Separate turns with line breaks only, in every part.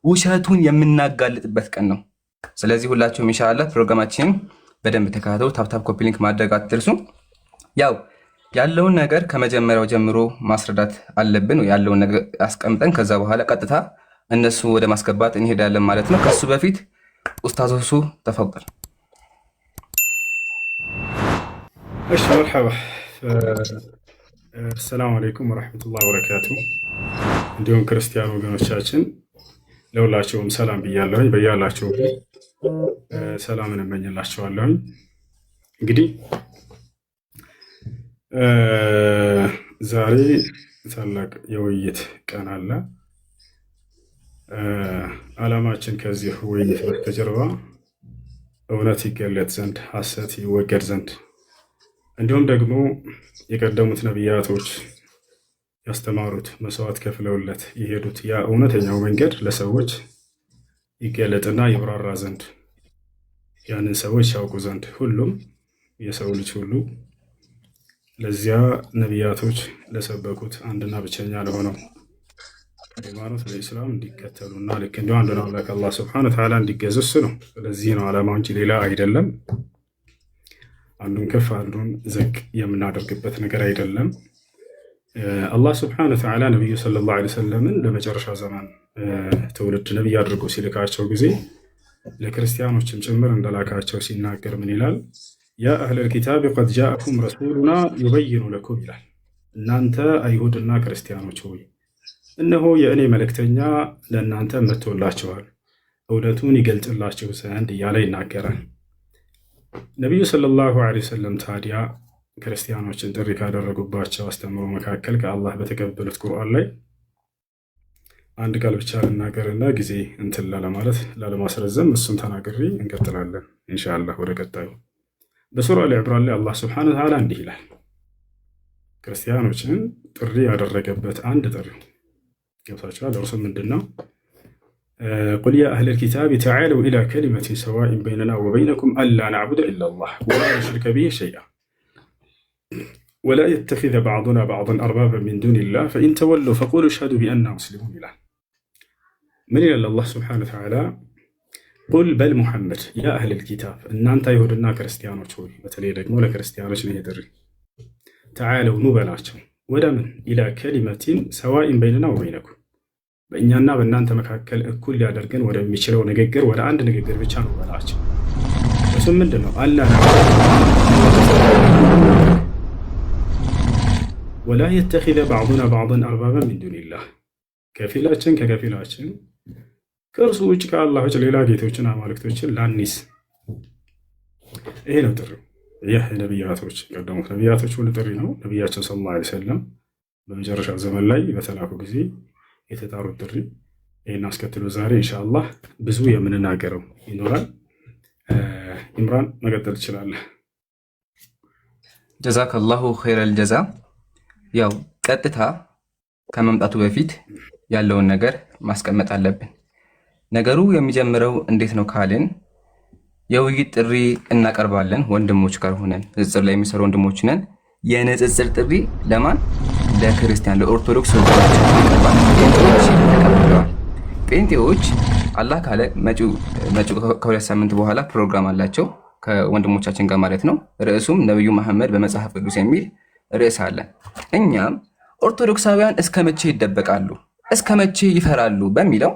ውሸቱን የምናጋልጥበት ቀን ነው። ስለዚህ ሁላችሁም ኢንሻአላህ ፕሮግራማችንን በደንብ ተከታተሉ። ታፕታፕ ኮፒ ሊንክ ማድረግ አትርሱ። ያው ያለውን ነገር ከመጀመሪያው ጀምሮ ማስረዳት አለብን። ያለውን ነገር አስቀምጠን ከዛ በኋላ ቀጥታ እነሱ ወደ ማስገባት እንሄዳለን ማለት ነው። ከሱ በፊት ኡስታዝ ሁሱ ተፈضل።
እሺ መርሐባ። ሰላም አለይኩም ወራህመቱላሂ ወበረካቱ። እንዲሁም ክርስቲያን ወገኖቻችን ለሁላችሁም ሰላም ብያለሁኝ። በያላችሁ ሰላምን እመኝላችኋለሁኝ። እንግዲህ ዛሬ ታላቅ የውይይት ቀን አለ። ዓላማችን ከዚህ ውይይት በስተጀርባ እውነት ይገለጥ ዘንድ፣ ሐሰት ይወገድ ዘንድ እንዲሁም ደግሞ የቀደሙት ነቢያቶች ያስተማሩት መስዋዕት ከፍለውለት የሄዱት ያ እውነተኛው መንገድ ለሰዎች ይገለጥና ይብራራ ዘንድ ያንን ሰዎች ያውቁ ዘንድ ሁሉም የሰው ልጅ ሁሉ ለዚያ ነቢያቶች ለሰበኩት አንድና ብቸኛ ለሆነው ሃይማኖት ለኢስላም እንዲከተሉና ልክ እንዲሁ አንዱን አምላክ አላህ ሱብሓነሁ ወተዓላ እንዲገዙ ነው። ስለዚህ ነው ዓላማው እንጂ ሌላ አይደለም። አንዱን ከፍ አንዱን ዝቅ የምናደርግበት ነገር አይደለም። አላህ ሱብሓነሁ ወተዓላ ነቢዩ ሰለላሁ ዐለይሂ ወሰለምን ለመጨረሻ ዘመን ትውልድ ነቢይ አድርጎ ሲልካቸው ጊዜ ለክርስቲያኖችም ጭምር እንደላካቸው ሲናገር ምን ይላል? ያ አህለል ኪታብ ቀድ ጃአኩም ረሱሉና ዩበይኑ ለኩም ይላል። እናንተ አይሁድና ክርስቲያኖች ሆይ እነሆ የእኔ መልእክተኛ ለእናንተ መጥቶላችኋል፣ እውነቱን ይገልጽላችሁ ዘንድ እያለ ይናገራል። ነቢዩ ሰለላሁ ዐለይሂ ወሰለም ታዲያ ክርስቲያኖችን ጥሪ ካደረጉባቸው አስተምሮ መካከል ከአላህ በተቀበሉት ቁርአን ላይ አንድ ቃል ብቻ ልናገርና ጊዜ እንትን ላለማለት ላለማስረዘም እሱን ተናግሬ እንቀጥላለን ኢንሻአላህ ወደ ቀጣዩ። በሱራ አሊ ዒምራን ላይ አላህ ሱብሓነሁ ወተዓላ እንዲህ ይላል። ክርስቲያኖችን ጥሪ ያደረገበት አንድ ጥሪ ገብታችኋል። እርሱም ምንድን ነው? ቁል ያ አህለል ኪታብ ተዓለው ኢላ ከሊመቲን ሰዋኢን በይነና ወበይነኩም አላ ነዕቡደ ኢለላህ ወላ ኑሽሪከ ቢሂ ሸይአ ወላ የተኺዘ በዕዱና በዕደን አርባበን ሚን ዱኒላህ ፈኢን ተወለው ፈቁሉ አሽሀዱ ቢአንና ሙስሊሙን ይላል። ምን ይላል አላህ ሱብሓነሁ ወተዓላ? ቁል በል ሙሐመድ ያ አህለል ኪታብ እናንተ አይሁድና ክርስቲያኖች ሆይ፣ በተለይ ደግሞ ለክርስቲያኖች ነው ጥሪ። ተዓለው ኑ በላቸው ወደ ምን? ኢላ ከሊመቲን ሰዋኢን በይነና ወበይነኩም በእኛና በእናንተ መካከል እኩል ሊያደርገን ወደሚችለው ንግግር ወደ አንድ ንግግር ብቻ ነው በላቸው። እሱም ምንድን ነው? አላ ወላ የተኺዘ በዕዱና በዕደን አርባበን ሚን ዱኒላህ ከፊላችን ከከፊላችን ከእርሱ ውጭ ከአላህ ውጭ ሌላ ጌቶችን አማልክቶችን ላኒስ። ይሄ ነው ጥሪው። ይህ ነቢያቶች ቀደሙት ነቢያቶች ሁሉ ጥሪ ነው። ነቢያችን ሰለላሁ ዐለይሂ ወሰለም በመጨረሻ ዘመን ላይ በተላኩ ጊዜ የተጣሩት ጥሪ ይህን አስከትሎ ዛሬ ኢንሻአላህ ብዙ የምንናገረው ይኖራል። ኢምራን መቀጠል ትችላለህ።
ጀዛከላሁ ኸይረል ጀዛ። ያው ቀጥታ ከመምጣቱ በፊት ያለውን ነገር ማስቀመጥ አለብን። ነገሩ የሚጀምረው እንዴት ነው ካልን የውይይት ጥሪ እናቀርባለን። ወንድሞች ጋር ሆነን ንጽጽር ላይ የሚሰሩ ወንድሞች ነን። የንጽጽር ጥሪ ለማን? ለክርስቲያን ለኦርቶዶክስ ወገኖች ይቀርባል። ጴንጤዎች ተቀብለዋል። ጴንጤዎች አላህ ካለ መጪው ከሁለት ሳምንት በኋላ ፕሮግራም አላቸው ከወንድሞቻችን ጋር ማለት ነው። ርዕሱም ነብዩ መሐመድ በመጽሐፍ ቅዱስ የሚል ርዕስ አለ። እኛም ኦርቶዶክሳውያን እስከ መቼ ይደበቃሉ፣ እስከ መቼ ይፈራሉ በሚለው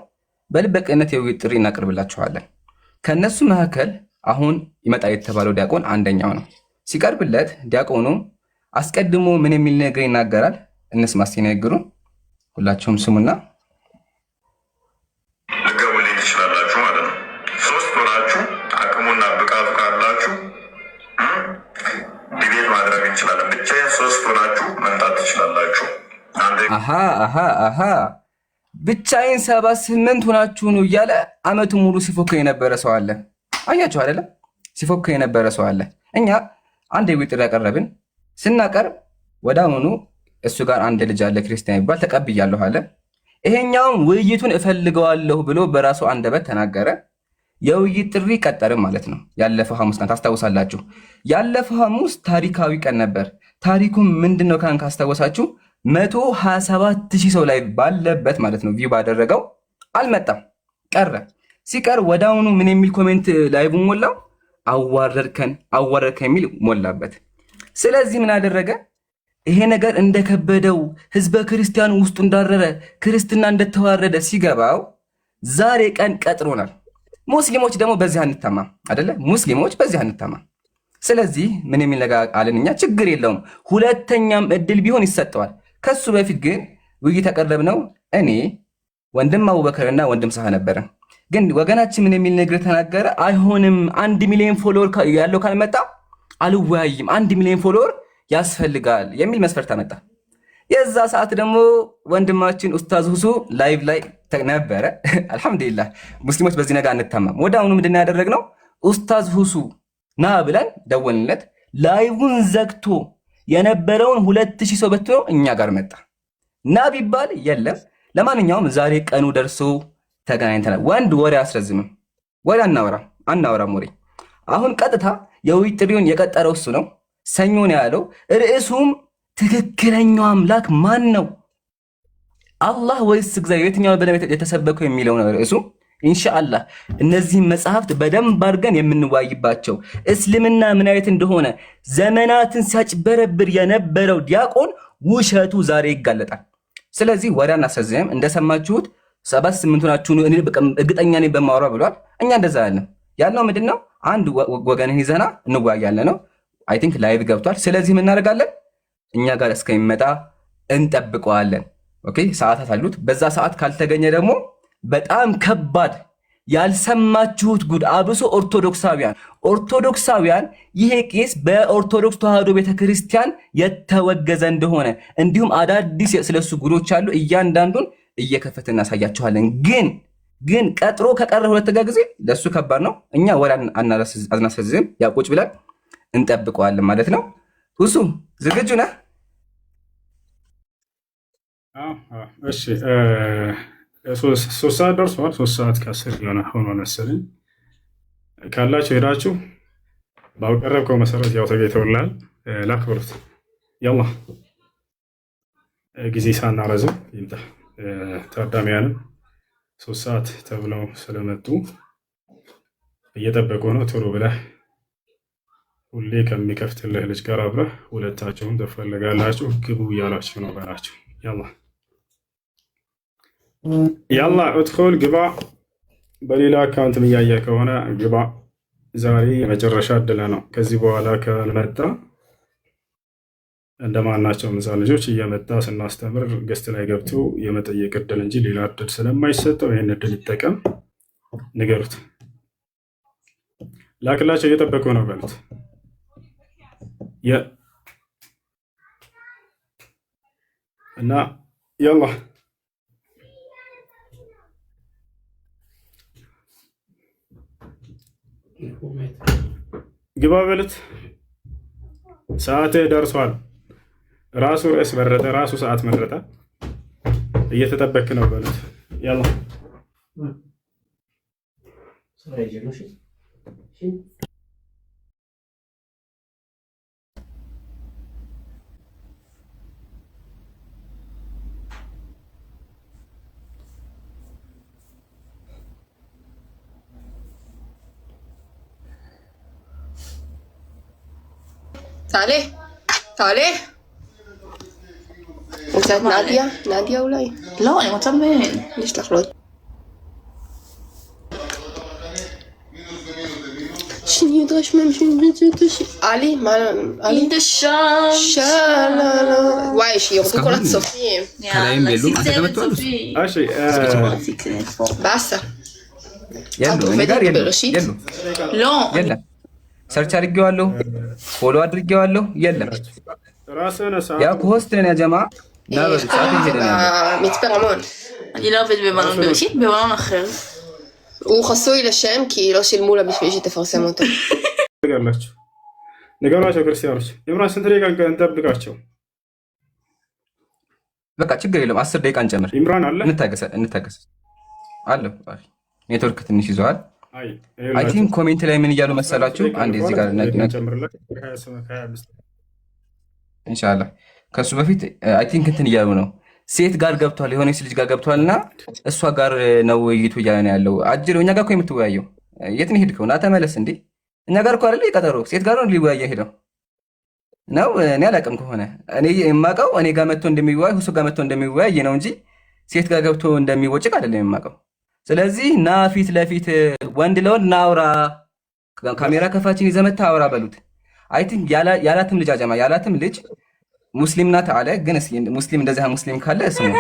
በልበቅነት የውይይት ጥሪ እናቀርብላችኋለን። ከነሱ መካከል አሁን ይመጣ የተባለው ዲያቆን አንደኛው ነው። ሲቀርብለት ዲያቆኑ አስቀድሞ ምን የሚል ነገር ይናገራል? እንስማ እስቲ ንግግሩን ሁላችሁም ስሙና
ልገቡልኝ ትችላላችሁ ማለት ነው። ሶስት ሆናችሁ አቅሙና ብቃቱ ካላችሁ ዲቤት ማድረግ እንችላለን። ብቻዬን ሶስት ሆናችሁ መምጣት ትችላላችሁ።
አሃ ብቻዬን 78 ሆናችሁ ነው እያለ አመቱ ሙሉ ሲፎክር የነበረ ሰው አለ። አያችሁ አይደለም? ሲፎክር የነበረ ሰው አለ። እኛ አንድ የውይይት ጥሪ ያቀረብን ስናቀርብ ወዳውኑ እሱ ጋር አንድ ልጅ አለ ክርስቲያን ይባል ተቀብያለሁ አለ። ይሄኛውም ውይይቱን እፈልገዋለሁ ብሎ በራሱ አንደበት ተናገረ። የውይይት ጥሪ ቀጠርም ማለት ነው። ያለፈው ሐሙስ ቀን ታስታውሳላችሁ። ያለፈው ሐሙስ ታሪካዊ ቀን ነበር። ታሪኩም ምንድነው ካን ካስታወሳችሁ 127,000 ሰው ላይ ባለበት ማለት ነው ቪው ባደረገው አልመጣም። ቀረ። ሲቀር ወዳውኑ ምን የሚል ኮሜንት ላይቭ ሞላው? አዋረድከን የሚል ሞላበት። ስለዚህ ምን አደረገ? ይሄ ነገር እንደከበደው ህዝበ ክርስቲያኑ ውስጡ እንዳረረ ክርስትና እንደተዋረደ ሲገባው ዛሬ ቀን ቀጥሮናል። ሙስሊሞች ደግሞ በዚህ አንታማም አይደለ? ሙስሊሞች በዚህ አንታማም። ስለዚህ ምን የሚል ነገር አለን እኛ? ችግር የለውም ሁለተኛም እድል ቢሆን ይሰጠዋል። ከሱ በፊት ግን ውይይት ያቀረብነው እኔ ወንድም አቡበከርና ወንድም ሳህ ነበረን። ግን ወገናችን ምን የሚል ነገር ተናገረ? አይሆንም 1 ሚሊዮን ፎሎወር ያለው ካልመጣ አልወያይም፣ 1 ሚሊዮን ፎሎወር ያስፈልጋል የሚል መስፈርት አመጣ። የዛ ሰዓት ደግሞ ወንድማችን ኡስታዝ ሁሱ ላይቭ ላይ ነበረ። አልሐምዱሊላህ ሙስሊሞች በዚህ ነገር አንታማም። ወደ አሁኑ ምንድን ያደረግነው? ኡስታዝ ሁሱ ና ብለን ደወልንለት። ላይቡን ዘግቶ የነበረውን 2000 ሰው በትኖ እኛ ጋር መጣ። ና ቢባል የለም። ለማንኛውም ዛሬ ቀኑ ደርሶ ተገናኝተናል። ወንድ ወሬ አስረዝምም፣ ወሬ አናወራም ወሬ። አሁን ቀጥታ የውይይት ጥሪውን የቀጠረው እሱ ነው። ሰኞ ነው ያለው። ርዕሱም ትክክለኛው አምላክ ማን ነው? አላህ ወይስ እግዚአብሔር? የትኛው በነቢያት የተሰበከው የሚለው ነው ርዕሱ። ኢንሻአላህ እነዚህን መጽሐፍት በደንብ አድርገን የምንዋይባቸው፣ እስልምና ምን አይነት እንደሆነ ዘመናትን ሲያጭበረብር የነበረው ዲያቆን ውሸቱ ዛሬ ይጋለጣል። ስለዚህ ወሬ አናስረዝምም። እንደሰማችሁት 7-8 ናችሁ እርግጠኛ ነኝ በማወራ ብሏል። እኛ እንደዛ ያልነው ምንድነው? አንድ ወገንን ይዘና እንወያያለን ነው። አይ ቲንክ ላይቭ ገብቷል። ስለዚህ ምን እናደርጋለን? እኛ ጋር እስከሚመጣ እንጠብቀዋለን። ኦኬ፣ ሰዓታት አሉት። በዛ ሰዓት ካልተገኘ ደግሞ በጣም ከባድ ያልሰማችሁት ጉድ፣ አብሶ ኦርቶዶክሳውያን ይሄ ቄስ በኦርቶዶክስ ተዋህዶ ቤተክርስቲያን የተወገዘ እንደሆነ እንዲሁም አዳዲስ ስለሱ ጉዶች አሉ። እያንዳንዱን እየከፈተ እናሳያችኋለን። ግን ቀጥሮ ከቀረ ሁለተኛ ጊዜ ለሱ ከባድ ነው። እኛ ወላ አናስረዝም፣ ያቆጭ ብለን እንጠብቀዋለን ማለት ነው። ሁሱ ዝግጁ ነህ?
እሺ 3 ሰዓት ደርሷል። 3 ሰዓት ከ10 የሆነ ሆኖ መሰለኝ። ካላችሁ ሄዳችሁ ባቀረብከው መሰረት ያው ተገኝተውልሃል። ላክብሩት። ያላ ጊዜ ሳናረዝም ይምጣ። ታዳሚያንም 3 ሰዓት ተብለው ስለመጡ እየጠበቁ ነው። ቶሎ ብለህ ሁሌ ከሚከፍትልህ ልጅ ጋር አብረህ ሁለታቸውም ትፈልጋላችሁ ግቡ እያላችሁ ነው በላችሁ። ያላ እድኹል ግባ። በሌላ አካውንት እያየ ከሆነ ግባ። ዛሬ የመጨረሻ እድል ነው። ከዚህ በኋላ ካልመጣ እንደማናቸውም ሕፃን ልጆች እየመጣ ስናስተምር ገስት ላይ ገብቶ የመጠየቅ እድል እንጂ ሌላ እድል ስለማይሰጠው ይህን እድል ይጠቀም። ንገሩት፣ ላክላቸው። እየጠበቁ ነው በሉት። እና ያላ ግባ በሉት። ሰዓት ደርሷል። ራሱ ርዕስ መረጠ፣ ራሱ ሰዓት መረጠ። እየተጠበክ ነው በሉት። ያላ
תעלה. רוצה את נדיה? נדיה אולי?
לא, אני רוצה בהן.
נשלח לו. שאני אדרש מהם עלי? מה? עלי?
הנה שם.
שלום. וואי, שיורדו כל הצופים.
יאללה, עשיתי צוות צופים.
באסה.
የሉ እኔ ጋር የሉ።
לא.
የለም ሰርች አድርጌዋለሁ፣ ፎሎ አድርጌዋለሁ። የለም ያ ሆስት ነን ያ ጀማ ናበሉ ሰዓት ይሄደና
מצפה רמון.
אני לא עובד במלון בראשית, במלון אחר.
הוא חסוי לשם כי לא שילמו לה בשביל שתפרסם אותו.
ነገራቸው ክርስቲያኖች የምራ ስንት ደቂቃ እንጠብቃቸው?
በቃ ችግር የለም 10 ደቂቃ እንጨምር።
ኢምራን አለ
እንታገስ አለ። ኔትወርክ ትንሽ ይዘዋል። አይ ቲንክ ኮሜንት ላይ ምን እያሉ መሰላችሁ? አንድ እዚህ ጋር ኢንሻአላህ ከሱ በፊት አይ ቲንክ እንትን እያሉ ነው። ሴት ጋር ገብቷል፣ የሆነች ልጅ ጋር ገብቷልና እሷ ጋር ነው ውይይቱ እያለ ነው ያለው። አጅሬው እኛ ጋር እኮ የምትወያየው የት ነው ሄድከው? ና ተመለስ እንዴ! እኛ ጋር እኮ አይደል የቀጠሮ ሴት ጋር ነው ሊወያየ ሄደው ነው። እኔ አላውቅም ከሆነ እኔ የማውቀው እኔ ጋር መጥቶ እንደሚወያይ ሁሱ ጋር መጥቶ እንደሚወያይ ነው እንጂ ሴት ጋር ገብቶ እንደሚወጭቅ አይደለም የማውቀው። ስለዚህ ና ፊት ለፊት ወንድ ለወንድ ናውራ፣ ካሜራ ከፋችን ይዘህ መተህ አውራ በሉት። አይ ቲንክ ያላትም ልጅ አጀማ ያላትም ልጅ ሙስሊም ናት አለ። ግን እስኪ ሙስሊም እንደዚህ ሙስሊም ካለ ስሙ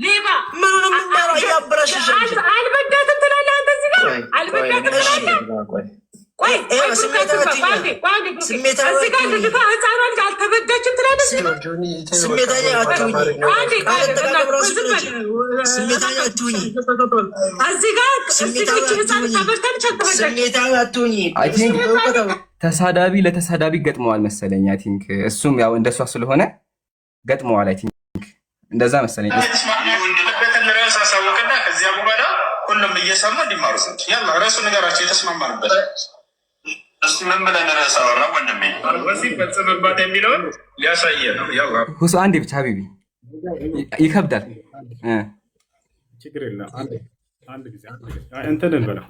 ሌባ ምኑንም ነው ያበረሽሽ አልበዳትም ትላለህ አንተ እዚህ ጋር አልበዳትም ትላለህ። ቆይ ስሜታዊ
ተሳዳቢ ለተሳዳቢ ገጥመዋል መሰለኝ። አይ ቲንክ እሱም ያው እንደሷ ስለሆነ ገጥመዋል። አይ ቲንክ እንደዛ መሰለኝ።
ከዚያ በኋላ ሁሉም እየሰማ እንዲማሩ ዘንድ ያላ ርዕሱ ነገራቸው የተስማማንበት እሱ ምን ብለን ርዕስ አወራ ወንድሜ? ወሲብ ፈጽምባት የሚለውን ሊያሳየ ነው።
ሁሱ አንዴ ብቻ ሀቢቢ ይከብዳል።
ችግር የለም አንድ ጊዜ እንትን እንበለው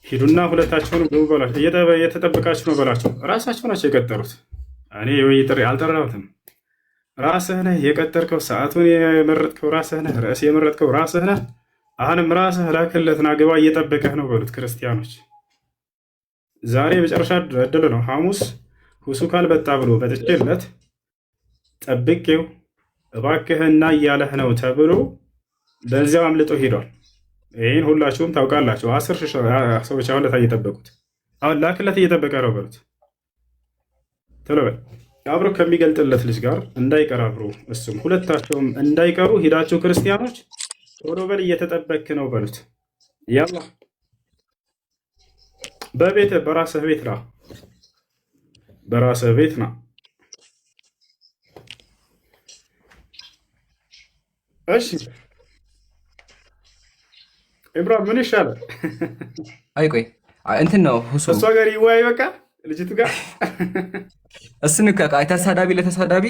ሂዱና ሁለታቸውንም ግቡ በላቸው። እየተጠበቃችሁ ነው በላቸው። ራሳቸው ናቸው የቀጠሩት። እኔ ወይ ጥሪ አልጠራሁትም። ራስህ ነህ የቀጠርከው። ሰዓቱን የመረጥከው ራስህ ነህ። ርዕስ የመረጥከው ራስህ ነህ። አሁንም ራስህ ላክለትና ግባ እየጠበቀህ ነው በሉት። ክርስቲያኖች ዛሬ የመጨረሻ እድል ነው። ሐሙስ ሁሱ ካልበጣ ብሎ በጥጭለት ጠብቄው እባክህና እያለህ ነው ተብሎ በዚያው አምልጦ ሄዷል። ይህን ሁላችሁም ታውቃላችሁ። 10 ሺህ ሰዎች አሁን ለታ እየጠበቁት አሁን ላክለት እየጠበቀ ነው በሉት። ቶሎ በል አብሮ ከሚገልጥለት ልጅ ጋር እንዳይቀር አብሮ እሱም ሁለታቸውም እንዳይቀሩ ሂዳችሁ ክርስቲያኖች ቶሎ በል እየተጠበክ ነው በሉት። ያላ በቤት በራስህ ቤት ና፣ በራስህ ቤት ና። እሺ ኢብራሂም ምን ይሻላል?
አይ ቆይ እንትን ነው ሁሱ
እሷ ጋር ይወያይ በቃ ልጅቱ ጋር
እሱን ተሳዳቢ ለተሳዳቢ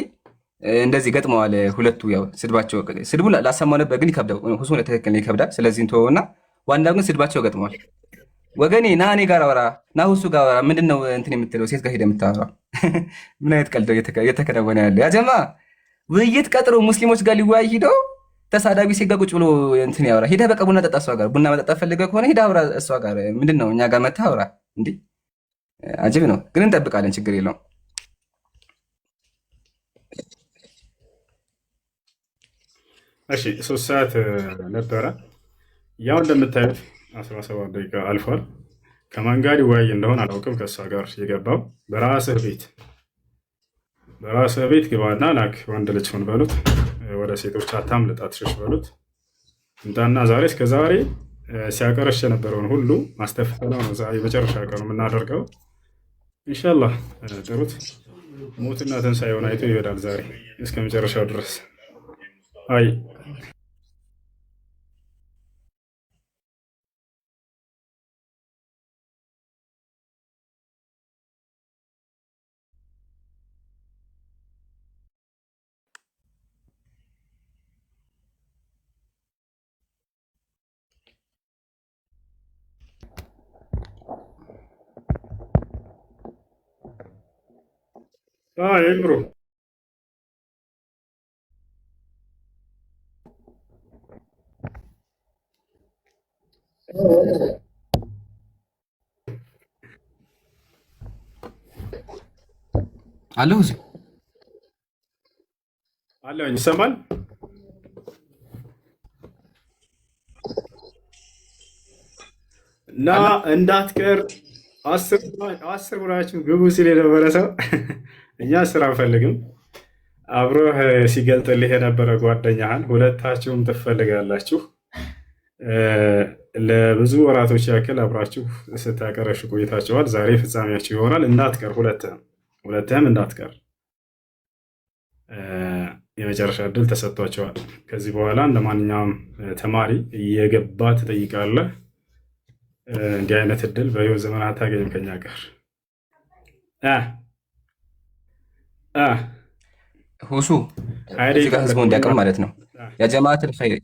እንደዚህ ገጥመዋል ሁለቱ። ያው ስድባቸው ስድቡ ላሰማው ነበር ግን ይከብዳል። ሁሱ ለተከከለ ይከብዳል። ስለዚህ እንተውና ዋናው ግን ስድባቸው ገጥመዋል። ወገኔ ና እኔ ጋር አወራ ና ሁሱ ጋር አወራ። ምንድነው እንትን የምትለው ሴት ጋር ሄደ የምታወራው? ምን አይነት ቀልድ እየተከናወነ ያለ? ያ ጀማ ውይይት ቀጥሮ ሙስሊሞች ጋር ሊወያይ ሂደው ተሳዳቢ ሴት ጋር ቁጭ ብሎ እንትን ያወራ። ሄደህ በቃ ቡና ጠጣ እሷ ጋር። ቡና መጠጣት ፈልገህ ከሆነ ሄደህ አውራ እሷ ጋር። ምንድነው እኛ ጋር መተህ አውራ እንዴ? አጅብ ነው ግን እንጠብቃለን። ችግር የለውም።
እሺ 3 ሰዓት ነበረ። ያው እንደምታዩት 17 ደቂቃ አልፏል። ከማን ጋር ይወያይ እንደሆነ አላውቅም። ከእሷ ጋር የገባው በራስህ ቤት ግባና ላክ። ወንድ ልጅ ሆን በሉት። ወደ ሴቶች አታምልጥ፣ አትሸሽ በሉት። እንጣና ዛሬ እስከ ዛሬ ሲያቀረሽ የነበረውን ሁሉ ማስተፈተናው ነው። ዛሬ የመጨረሻ ቀኑ የምናደርገው ኢንሻአላህ። ጥሩት ሞትና ትንሣኤውን አይቶ ይሄዳል ዛሬ እስከ መጨረሻው ድረስ። አይ ብሮ
አለሁ
አለኝ። ይሰማል እና እንዳትቀር 10 ብራችሁ ግቡ ሲል የነበረ ሰው እኛ ስራ አንፈልግም። አብሮህ ሲገልጥልህ የነበረ ጓደኛህን ሁለታችሁም ትፈልጋላችሁ። ለብዙ ወራቶች ያክል አብራችሁ ስታቀረሹ ቆይታችኋል። ዛሬ ፍጻሜያችሁ ይሆናል። እንዳትቀር፣ ሁለትህም እንዳትቀር። የመጨረሻ እድል ተሰጥቷቸዋል። ከዚህ በኋላ እንደ ማንኛውም ተማሪ እየገባ ትጠይቃለህ። እንዲህ አይነት እድል በህይወት ዘመን አታገኝም ከኛ ጋር።
ሁሱ እዚህ ጋር ህዝቡ እንዲያውቅም ማለት ነው። የጀማዓትን ኸይር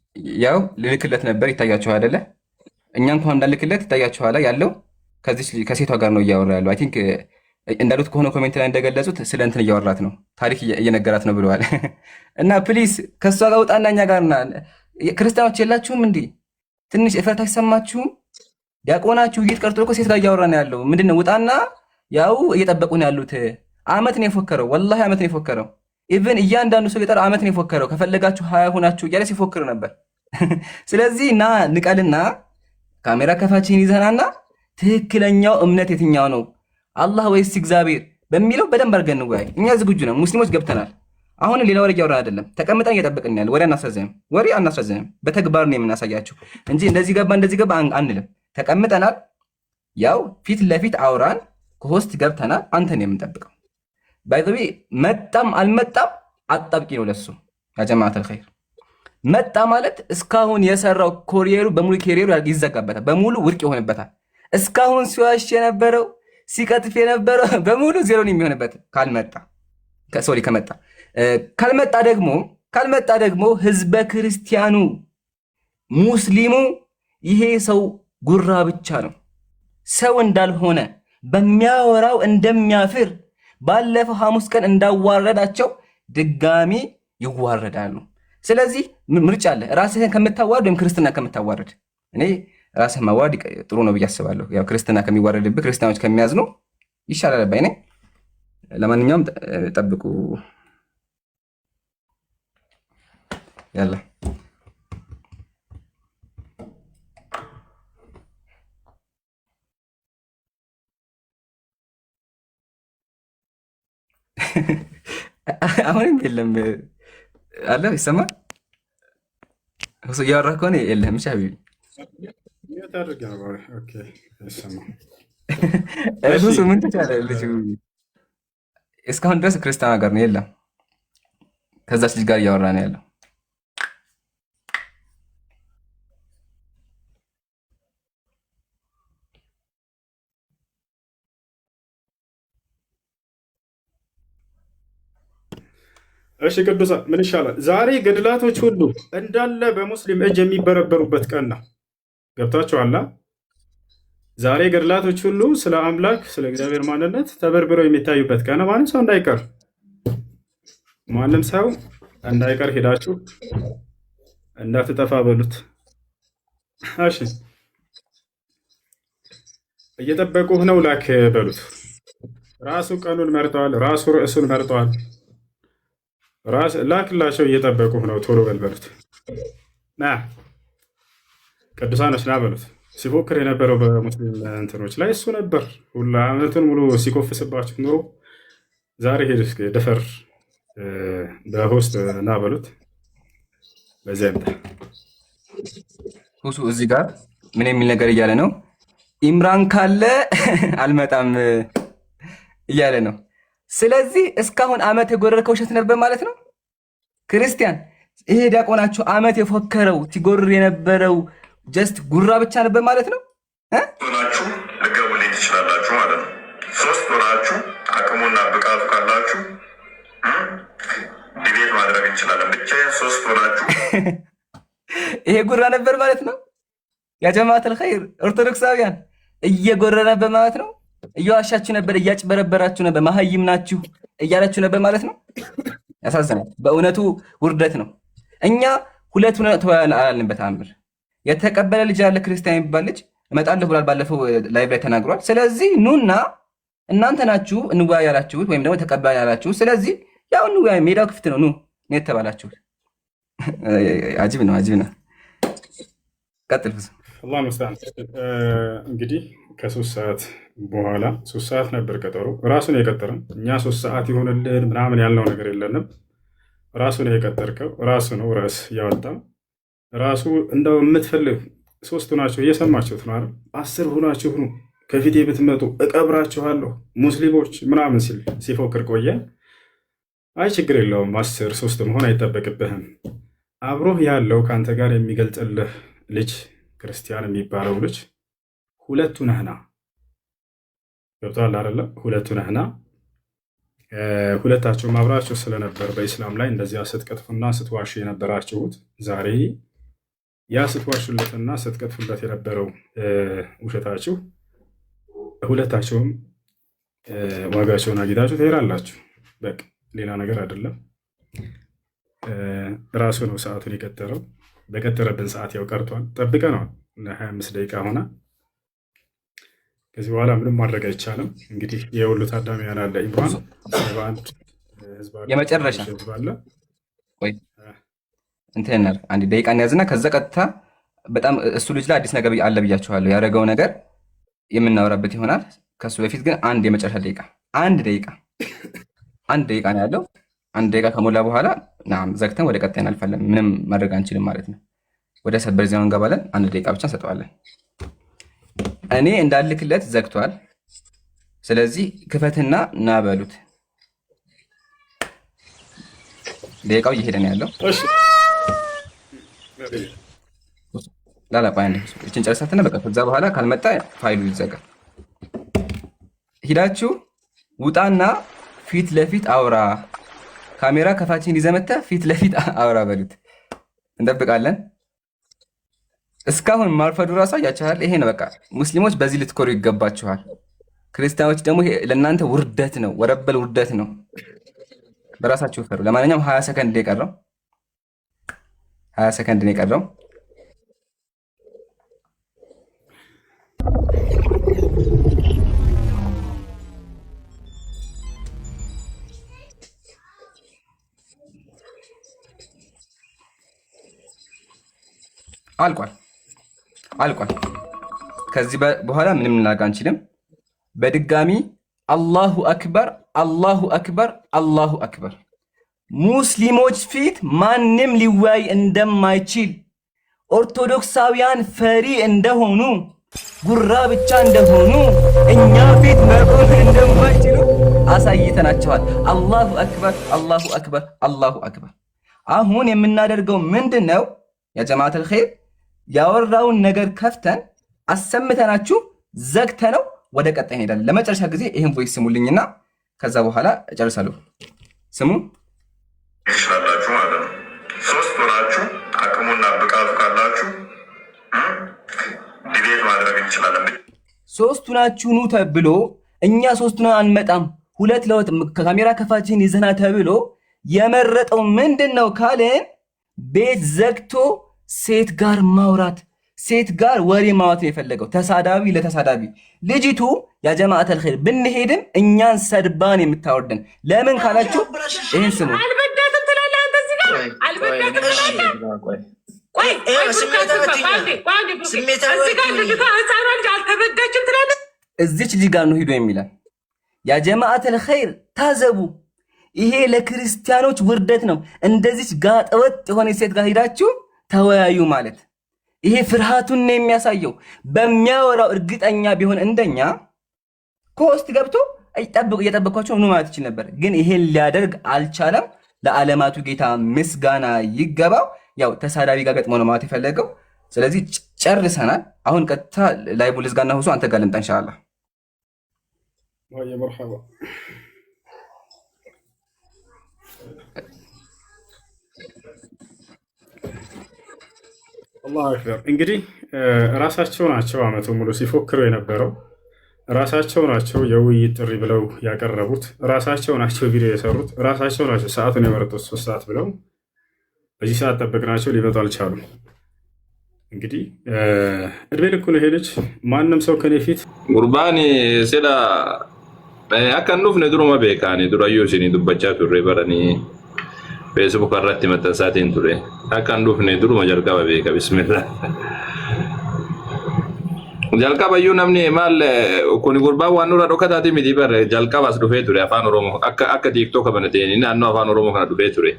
ያው ልልክለት ነበር ይታያችኋል አይደለ? እኛ እንኳን እንዳልክለት ይታያችኋል ያለው ከሴቷ ጋር ነው እያወራ ያለው። አይ ቲንክ እንዳሉት ከሆነ ኮሜንት ላይ እንደገለጹት ስለ እንትን እያወራት ነው፣ ታሪክ እየነገራት ነው ብለዋል። እና ፕሊስ ከእሷ ጋር ውጣና እኛ ጋር ና። ክርስቲያኖች የላችሁም እንዲህ ትንሽ እፍረት አይሰማችሁም? ዲያቆናችሁ ጌጥ ቀርቶ እኮ ሴት ጋር እያወራ ነው ያለው። ምንድነው? ውጣና ያው እየጠበቁ ነው ያሉት። አመት ነው የፎከረው፣ ወላሂ አመት ነው የፎከረው። ኢቭን እያንዳንዱ ሰው የጠራ አመት ነው የፎከረው። ከፈለጋችሁ 20 ሆናችሁ እያለ ሲፎክር ነበር። ስለዚህ ና ንቀልና ካሜራ ከፋችን ይዘናና ትክክለኛው እምነት የትኛው ነው አላህ ወይስ እግዚአብሔር በሚለው በደንብ አድርገን እንወያይ። እኛ ዝግጁ ነን፣ ሙስሊሞች ገብተናል። አሁን ሌላ ወሬ እያወራን አይደለም፣ ተቀምጠን እየጠበቅን ያለ ወሬ አናስረዝምም። በተግባር ነው የምናሳያችሁ እንጂ እንደዚህ ገባ አንልም። ተቀምጠናል፣ ያው ፊት ለፊት አውራን፣ ከሆስት ገብተናል። አንተን የምንጠብቀው ባይዘዊ መጣም አልመጣም አጣብቂ ነው ለሱ። ያ ጀማዓተል ኸይር መጣ ማለት እስካሁን የሰራው ኮሪየሩ በሙሉ ኬሪየሩ ይዘጋበታል፣ በሙሉ ውድቅ ይሆንበታል። እስካሁን ሲዋሽ የነበረው ሲቀጥፍ የነበረው በሙሉ ዜሮ ነው የሚሆንበት ካልመጣ ደግሞ ህዝበ ክርስቲያኑ ሙስሊሙ ይሄ ሰው ጉራ ብቻ ነው፣ ሰው እንዳልሆነ በሚያወራው እንደሚያፍር ባለፈው ሐሙስ ቀን እንዳዋረዳቸው ድጋሚ ይዋረዳሉ። ስለዚህ ምርጫ አለ፣ ራስህን ከምታዋርድ ወይም ክርስትና ከምታዋርድ። እኔ ራስህን ማዋረድ ጥሩ ነው ብዬ አስባለሁ። ያው ክርስትና ከሚዋረድብህ ክርስቲያኖች ከሚያዝኑ ይሻላል ባይ ነኝ። ለማንኛውም ጠብቁ ያላ አሁንም የለም አለ ይሰማል። እሱ እያወራ ከሆነ የለም እሺ ሀቢቢ እሱ ምን ተቻለ ልጅ እስካሁን ድረስ ክርስቲያን ጋር ነው የለም። ከዛች ልጅ ጋር እያወራ ነው ያለው።
እሺ ቅዱሳ ምን ይሻላል? ዛሬ ገድላቶች ሁሉ እንዳለ በሙስሊም እጅ የሚበረበሩበት ቀን ነው። ገብታችኋላ? ዛሬ ገድላቶች ሁሉ ስለ አምላክ ስለ እግዚአብሔር ማንነት ተበርብረው የሚታዩበት ቀን ነው። ማንም ሰው እንዳይቀር ሄዳችሁ እንዳትጠፋ በሉት። እሺ እየጠበቁህ ነው ላክ በሉት። ራሱ ቀኑን መርጠዋል፣ ራሱ ርዕሱን መርጠዋል። ላክላቸው እየጠበቁህ ነው፣ ቶሎ በልበሉት። ና ቅዱሳኖች ና በሉት። ሲፎክር የነበረው በሙስሊም እንትኖች ላይ እሱ ነበር። ሁላ ዓመቱን ሙሉ ሲኮፍስባችሁ ኑሮ ዛሬ ሄድ እስኪ ደፈር በሆስት ና በሉት። በዚያ ይምጣ
ሁሱ እዚህ ጋር ምን የሚል ነገር እያለ ነው? ኢምራን ካለ አልመጣም እያለ ነው። ስለዚህ እስካሁን አመት የጎረርከው ውሸት ነበር ማለት ነው። ክርስቲያን ይሄ ዲያቆናችሁ አመት የፎከረው ሲጎርር የነበረው ጀስት ጉራ ብቻ ነበር ማለት ነው።
ሆናችሁ ልገቡልኝ ትችላላችሁ ማለት ነው። 3 ሆናችሁ አቅሙና ብቃቱ ካላችሁ ዲቤት ማድረግ እንችላለን። ብቻዬን 3 ሆናችሁ
ይሄ ጉራ ነበር ማለት ነው። ያ ጀማዓተል ኸይር ኦርቶዶክሳውያን እየጎረረ ነበር ማለት ነው። እየዋሻችሁ ነበር፣ እያጭበረበራችሁ ነበር፣ መሀይም ናችሁ እያላችሁ ነበር ማለት ነው። ያሳዝናል። በእውነቱ ውርደት ነው። እኛ ሁለት አላልን በተአምር የተቀበለ ልጅ ያለ ክርስቲያን የሚባል ልጅ እመጣለሁ ብሏል። ባለፈው ላይቭ ላይ ተናግሯል። ስለዚህ ኑና እናንተ ናችሁ እንወያይ ያላችሁት ወይም ደግሞ ተቀባይ ያላችሁት። ስለዚህ ያው እንወያይ፣ ሜዳው ክፍት ነው፣ ኑ ነው የተባላችሁት። አጂብ ነው። ቀጥል።
አላህ መስታን እንግዲህ ከ3 ሰዓት በኋላ 3 ሰዓት ነበር ቀጠሮ። ራሱን የቀጠረን እኛ 3 ሰዓት ይሆንልን ምናምን ያልነው ነገር የለንም። ራሱን የቀጠርከው ራሱ ነው ርዕስ ያወጣው ራሱ። እንደው የምትፈልግ 3 ናቸው እየሰማችሁት ነው አይደል? 10 ሆናችሁ ሁኑ ከፊቴ ብትመጡ እቀብራችኋለሁ ሙስሊሞች ምናምን ሲል ሲፎክር ቆየ። አይ ችግር የለውም 10 3 መሆን አይጠበቅብህም። አብሮህ ያለው ከአንተ ጋር የሚገልጽልህ ልጅ ክርስቲያን የሚባለው ልጅ 2 ነህና ገብቶሃል አይደለ? 2 ነህና ሁለታችሁም አብራችሁ ስለነበር በኢስላም ላይ እንደዚያ ስትቀጥፉና ስትዋሹ የነበራችሁት ዛሬ ያ ስትዋሹለትና ስትቀጥፉለት የነበረው ውሸታችሁ ሁለታችሁም ዋጋቸውን አግኝታችሁ ትሄዳላችሁ። በቃ ሌላ ነገር አይደለም። ራሱ ነው ሰዓቱን የቀጠረው። በቀጠረብን ሰዓት ያው ቀርቷል። ጠብቀነዋል። 25 ደቂቃ ሆነ። ከዚህ በኋላ ምንም ማድረግ አይቻልም። እንግዲህ የሁሉ ታዳሚያን አለ ኢምራን በአንድ ህዝብ
የመጨረሻ
አለ
ወይ እንትን አንድ ደቂቃ እንያዝና ከዛ ቀጥታ በጣም እሱ ልጅ ላይ አዲስ ነገር አለ ብያችኋለሁ። ያደረገው ነገር የምናወራበት ይሆናል። ከሱ በፊት ግን አንድ የመጨረሻ ደቂቃ አንድ ደቂቃ ነው ያለው። አንድ ደቂቃ ከሞላ በኋላ ዘግተን ወደ ቀጣይ እናልፋለን። ምንም ማድረግ አንችልም ማለት ነው። ወደ ሰበር ዜናው እንገባለን። አንድ ደቂቃ ብቻ እንሰጠዋለን። እኔ እንዳልክለት ዘግቷል። ስለዚህ ክፈትና ና በሉት። ደቂቃው እየሄደ ነው ያለው። ላላባ እችን ጨርሳትና በቃ ከዛ በኋላ ካልመጣ ፋይሉ ይዘጋል። ሂዳችሁ ውጣና ፊት ለፊት አውራ፣ ካሜራ ከፋችን ይዘመታ ፊት ለፊት አውራ በሉት። እንጠብቃለን። እስካሁን ማርፈዱ ራሱ ያቻል። ይሄ ነው በቃ። ሙስሊሞች በዚህ ልትኮሩ ይገባችኋል። ክርስቲያኖች ደግሞ ለእናንተ ውርደት ነው፣ ወረበል ውርደት ነው። በራሳችሁ ፈሩ። ለማንኛውም 20 ሰከንድ የቀረው 20 ሰከንድ ነው የቀረው። አልቋል። ከዚህ በኋላ ምንም ልናደርግ አንችልም። በድጋሚ አላሁ አክበር፣ አላሁ አክበር፣ አላሁ አክበር። ሙስሊሞች ፊት ማንም ሊወያይ እንደማይችል፣ ኦርቶዶክሳውያን ፈሪ እንደሆኑ፣ ጉራ ብቻ እንደሆኑ፣ እኛ ፊት መቆም እንደማይችሉ አሳይተናቸዋል። አላሁ አክበር፣ አላሁ አክበር፣ አላሁ አክበር። አሁን የምናደርገው ምንድን ነው? ያ ጀማዓተል ኸይር ያወራውን ነገር ከፍተን አሰምተናችሁ ዘግተነው ወደ ቀጣይ እንሄዳለን። ለመጨረሻ ጊዜ ይህን ቮይስ ስሙልኝና ከዛ በኋላ እጨርሳለሁ። ስሙ
ይችላላችሁ ማለት ነው። 3 ወራችሁ አቅሙና ብቃቱ ካላችሁ ዲቤት ማድረግ እንችላለን።
3 ናችሁ ኑ ተብሎ እኛ 3 አንመጣም፣ 2 ለ2 ካሜራ ከፋችን ይዘና ተብሎ የመረጠው ምንድን ነው ካልን ቤት ዘግቶ ሴት ጋር ማውራት፣ ሴት ጋር ወሬ ማውራት ነው የፈለገው። ተሳዳቢ ለተሳዳቢ። ልጅቱ ያ ጀማዓተል ኸይር ብንሄድም እኛን ሰድባን የምታወርደን ለምን ካላችሁ ይህን ስሙ።
አልበዳትም ትላለህ አንተ እዚህ ጋር አልበዳትም ትላለህ።
እዚች ልጅ ጋር ነው ሂዶ የሚላል። ያ ጀማዓተል ኸይር ታዘቡ። ይሄ ለክርስቲያኖች ውርደት ነው። እንደዚች ጋጠወጥ የሆነ ሴት ጋር ሂዳችሁ ተወያዩ ማለት ይሄ ፍርሃቱን ነው የሚያሳየው። በሚያወራው እርግጠኛ ቢሆን እንደኛ ኮስት ገብቶ እየጠበኳቸው ነው ማለት ይችል ነበር። ግን ይሄን ሊያደርግ አልቻለም። ለዓለማቱ ጌታ ምስጋና ይገባው። ያው ተሳዳቢ ጋር ገጥሞ ነው ማለት የፈለገው። ስለዚህ ጨርሰናል። አሁን ቀጥታ ላይቡ ልዝጋና ሁሱ አንተ ጋር ልምጣ ኢንሻአላህ።
ወይ መርሐባ አላሁ አክበር። እንግዲህ ራሳቸው ናቸው አመቱ ሙሉ ሲፎክሩ የነበረው፣ ራሳቸው ናቸው የውይይት ጥሪ ብለው ያቀረቡት፣ ራሳቸው ናቸው ቪዲዮ የሰሩት፣ ራሳቸው ናቸው ሰዓቱን የመረጡት 3 ሰዓት ብለው። በዚህ ሰዓት ጠበቅናቸው፣ ሊመጡ አልቻሉም። እንግዲህ እድሜ ልኩን ሄደች። ማንም ሰው ከኔ ፊት
ጉርባኒ ሴዳ አካኑፍ ነድሮማ ቤካኒ ዱራዮ ሲኒ ዱበቻ ቱሬ በረኒ ፌስቡክ አራት መተሳቴን ቱሬ አካኑፍ ነድሮማ ጀልቃባ ቤካ ቢስሚላህ jalqaba iyyuu namni maal kun gurbaa waan nurra dhokataati miti bar jalqabaas dhufee ture afaan oromoo akka tiiktook banatee naannoo afaan oromoo kana dhufee ture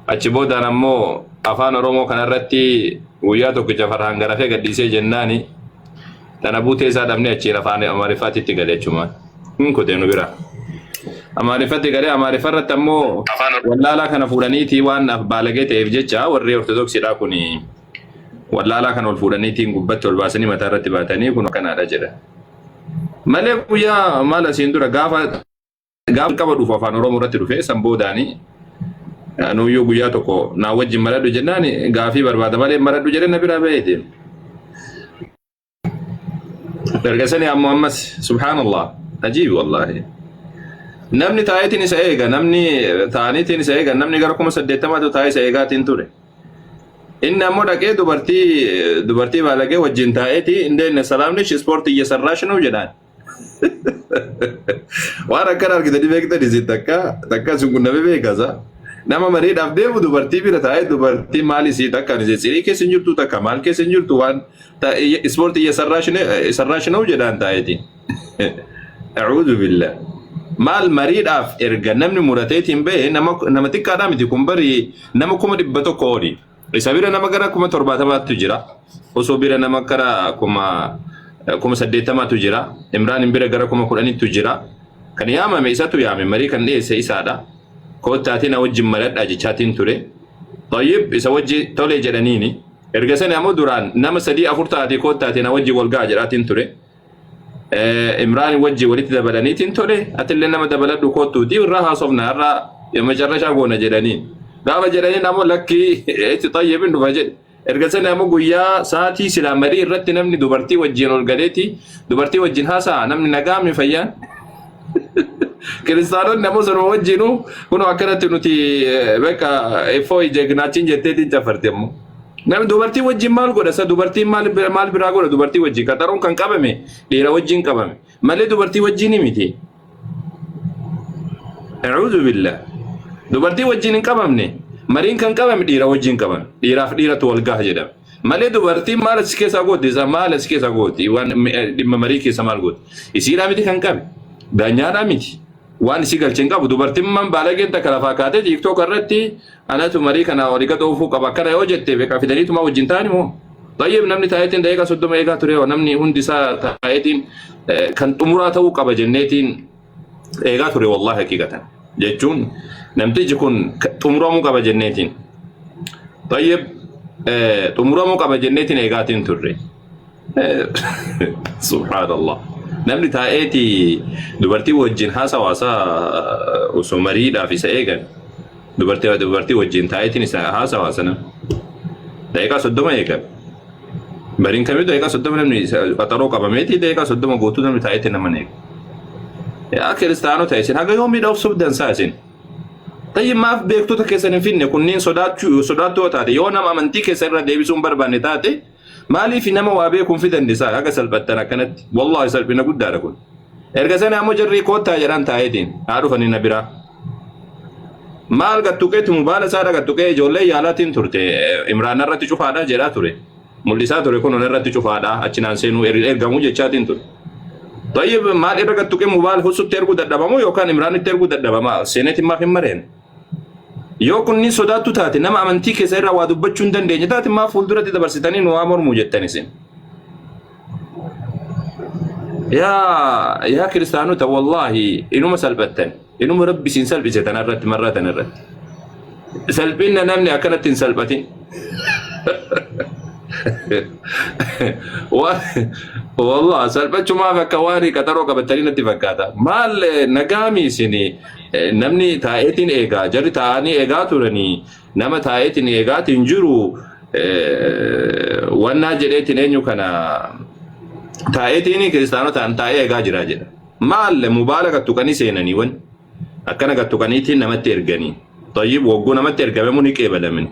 achi boodaan ammoo afaan oromoo kanarratti guyyaa tokkicha farhaan garafee gaddisee jennaani tana buutee isaa dhabnee achiin afaan amaariffaatti galee jechumaan hin kutee nu bira amaariffatti galee amaariffarratti ammoo wallaalaa kana fuudhaniitii waan baalagee ta'eef jecha warri ortodoksiidhaa kuni wallaalaa kan ol fuudhaniitiin gubbatti ol baasanii mataa irratti baatanii kun kanaadha jedha malee guyyaa maal asiin dura gaafa gaaf qaba dhufu afaan oromoo irratti dhufe san boodaani nuyyuu guyyaa tokko naa wajjin maradhu jennaan gaafii barbaada malee maradhu jedhee na biraa ba'ee deema. Dargasanii ammoo ammas subhaanallah ajiibi wallaahi. Namni taa'eetiin isa eega namni taa'aniitiin isa eega namni gara 80,000 taa'ee isa eegaatiin ture. Inni ammoo dhaqee dubartii baalagee wajjin taa'eeti indeen salaamnish ispoortii እየሰራሽ ነው jedhaan. Waan akkana argitanii beektanii isin takka sun kun nama beekasa. Nama mariidhaaf deemu dubartii bira taa'ee dubartii maal isii takka cidii keessa hin jirtu takka maal keessa hin jirtu waan ispoortii እየሰራሽ ነው jedhaan taa'eeti. A'uudhu billah. Maal mariidhaaf erga namni murateetiin ba'e nama xiqqaadhaa miti kun bari nama 100,000 ooli. Isa bira nama gara 70,000 jira. Osoo bira nama gara 80,000 jira. Imraan bira gara 10,000 jira. Kan yaamame isatu yaame marii kan dhiyeesse isaadha. Koottaatiin wajjin maladhaa jechaatiin ture. Tayyib isa wajji tole jedhaniini. Erga sani ammoo duraan nama 3-4 taatee koottaatiin wajji wal ga'a jedhaatiin ture. Imraan wajji walitti dabalaniitiin tole. Atillee nama dabaladhu koottuuti irraa haasofna irraa macarrashaa goona jedhaniin. Gaafa jedhanii namoo lakkii itti Tayyibin dhufa jedhe. Erga sana ammoo guyyaa sa'aatii silaa marii irratti namni dubartii wajjin ol galeeti dubartii wajjin haasa'a namni nagaami fayyaan. Kiristaanonni ammoo sanuma wajjinuu kunoo akkanatti nuti bakka effoo jegnaachiin jetteetiin cafarte ammoo. Namni dubartii wajjin maal godha isa dubartiin maal biraa godha dubartii wajjin qaxaroon kan qabame dhiira wajjin qabame malee dubartii wajjin miti. A'uudhu billah. Dubartii wajjin hin qabamne mariin kan qabame dhiira wajjin qabame dhiiraaf dhiiratu wal gaha jedhama malee dubartiin maal as keessa gooti isa maal as keessa gooti waan dhimma marii keessa maal gooti isiidhaa miti kan qabe daanyaadhaa miti waan isii galcheen qabu dubartiin man baalageen takka lafaa kaatee TikTok irratti anatu marii kana walii gad oofuu qaba akkana yoo jettee beekaa fidaniituma wajjin taa'ani moo Tayyib namni taa'eetiin daqiiqaa 30 eegaa ture namni hundi isaa taa'eetiin kan xumuraa ta'uu qaba jenneetiin eegaa ture wallahi haqiiqatan jechuun namtichi kun xumuramuu qaba jenneetiin. Tayyib xumuramuu qaba jenneetiin eegaatiin turre. Subhaanallah. Namni taa'eetii dubartii wajjin haasawaasaa osoo mariidhaaf isa eegan dubartii wajjin taa'eetiin isa haasawaasana daqiiqaa 30 eegan. Bariin kamiyyuu daqiiqaa 30 namni qaxaroo qabameetii daqiiqaa 30 guutuu namni taa'eetiin nama eega. Yaa kiristaanota isin haga yoomiidha of subdansaa isin. Tayyib maaf beektota keessan hin finne kunniin sodaattuu taate yoo nama amantii keessa irra deebisuun barbaanne taate maaliif nama waa beekuun fidannisaa haga salphattan akkanatti wallahi salphina guddaadha kun. Erga sana ammoo jarrii koottaa jedhan taa'eetiin haa dhufanii na biraa. Maal gattuqeetu mubaala isaadha gattuqee ijoollee yaalaatiin turte Imraan irratti cufaadhaa jedhaa ture. Mul'isaa ture kun irratti cufaadhaa achinaan seenuu ergamuu jechaatiin ture. Tayyib maal irra gattuqee mubaala husutti erguu dadhabamoo yookaan Imraanitti erguu dadhabamaa seeneetiin maaf hin mareen. Yoo kunniin sodaattu taate nama amantii keessa irraa waa dubbachuu hin dandeenye taate maaf fuulduratti dabarsitanii nu waa mormuu jettan isin. Yaa kiristaanota wallahi inuma salphattan inuma rabbi isin salphise tanarratti marraa tanarratti. Salphinna namni akkanatti hin salphatin. Wallah salphachumaaf akka waan qaxaroo qabatanii natti fakkaata. Maal nagaami isinii namni taa'eetiin eegaa jarri taa'anii eegaa turanii nama taa'eetiin eegaatiin jiru wannaa jedheetiin eenyu kana taa'eetiin kiristaanotaan taa'ee eegaa jira jedha. Maal mubaala gattuqanii seenanii wan akkana gattuqaniitiin namatti erganii. Tayyib wagguu namatti ergamemu ni qeebalamin.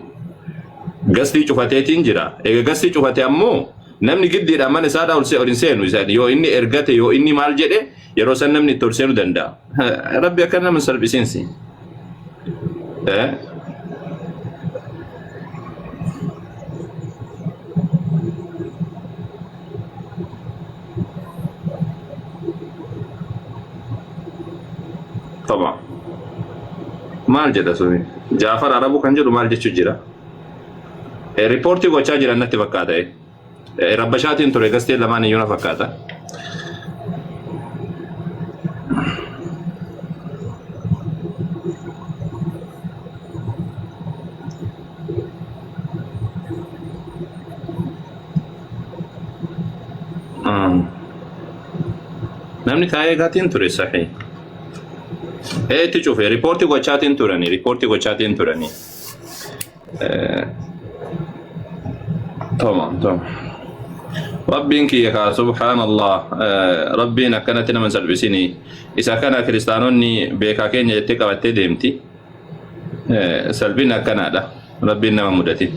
Gastii cufateetiin jira. Egaa gastii cufate ammoo namni giddiidhaan mana isaadhaa ol hin seenu yoo inni ergate yoo inni maal jedhe yeroo san namni itti ol seenuu danda'a. Rabbi akka nama salphisiinsi. Tama. Maal jedha suni? Jaafar Arabuu kan jedhu maal jechuu jira? Riipoortii gochaa jiran natti fakkaata. Rabbashaatiin ture gastee lamaan iyyuu na fakkaata. namni taa'ee gaatiin ture sahii تشوفي ريبورتي وشاتين توراني ريبورتي وشاتين توراني تمام ربينك يا سبحان الله ربنا كانت من سلبسيني إذا كان كريستانوني بكاكين يتكا وتدمتي سلبنا كندا ربنا ممدتي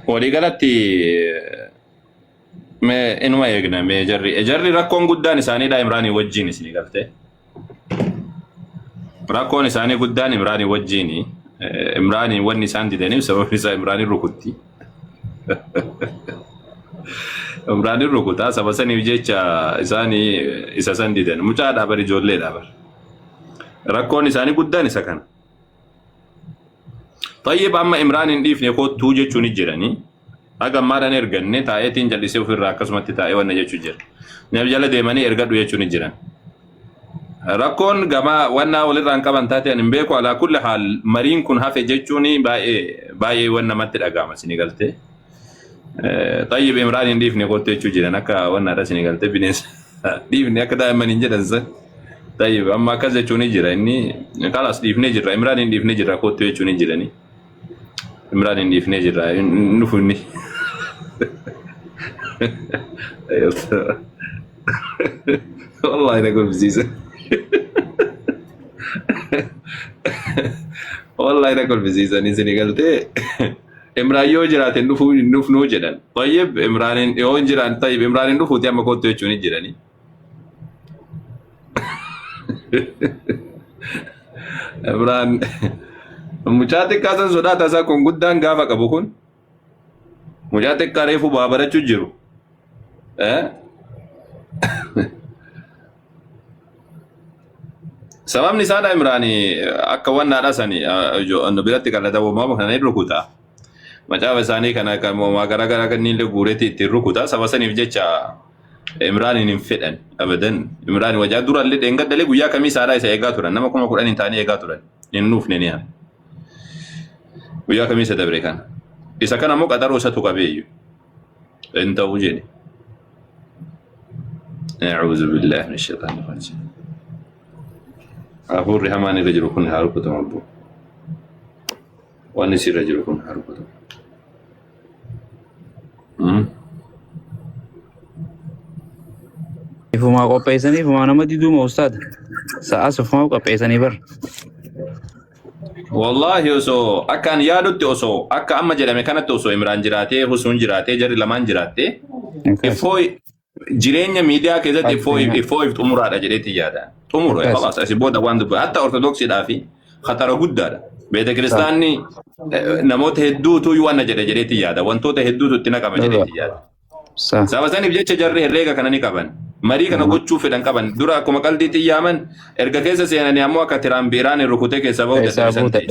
ولي قالتي ما إنما يجنا ما جري ركون قداني ساني دا إمراني وجيني سني قلته ركون ساني قداني إمراني وجيني إمراني وني ساندي دني بسبب نسا إمراني ركوتي إمراني ركوتا سبب سني وجيتشا ساني إسا ساندي دني مجا دابر جولي دابر ركون ساني قداني سكان طيب أما إمران نديف نقول توجه شوني جراني أجا ما نرجعني تايتين جالسوا في الراكس ما تتاي ونجى شجر نبجلا ديماني إرجع دوية شوني جران ركون جما وانا ولد رانكا بنتاتي نبيكو على كل حال مرين كن هافي جيتشوني باي وانا ما تلقى مسني قلته طيب إمران نديف نقول توجه جران أكا وانا راسني قلته بنيس ديف نيكدا ما نيجي دزن طيب أما كذا شوني جراني خلاص ديف نجرا إمران نديف نجرا كوت توجه شوني جراني إمران نديف نجرا نفوني والله نقول بزيزة والله نقول بزيزة نزني قلت إمران يوجرات النف نوجدا طيب إمران يوجران طيب إمران النفوت يا ما كنت يجوني جراني إمران مجاتك كذا سودا تاسا كونغودان غافا كبوكون مجاتك كاريفو بابرة تجرو سبب نساء إمراني أكوان نارساني جو أنو بيرتي كلا دابو ما بخنا نيركوتا مجا وساني كنا كمو ما غرا غرا كنين لغورتي تيركوتا سبب سني بيجا إمراني نفيدن أبدا إمراني وجا دورا اللي دينغا دلي غويا كمي سارا يسيغا تورن نما كما قران انتاني يغا تورن ننوف نينيا ويا كمي سدبريكان إذا كان مو قدر وسطو كبيو أنت وجيني أعوذ بالله من الشيطان الرجيم أقول رحماني رجلكم هاركتم أبو ونسي رجلكم هاركتم
فما قبيسني فما نما ديدو أستاذ سأسف فما قبيسني بر
والله يوسو أكان يادوت يوسو أكا أما جرامي كانت يوسو إمران جراته حسون جراته جري لمان جراته إفوي جرينيا ميديا كذا إفوي أمور على جريتي جادا أمور خلاص أسيبودا واندو حتى أرثوذكسي دافي خطر جدا بيت كريستاني نموت هدو تو يوانا جريتي جادا وانتو تهدو تتنا كما جريتي جادا سابساني بيجي جري الريغا كانني كابن مري كنا قد فدان كابن درا كما قلدي تيامن ارغا كيسا سيناني امو كتران بيران ركوتي كيسا بودا سنتي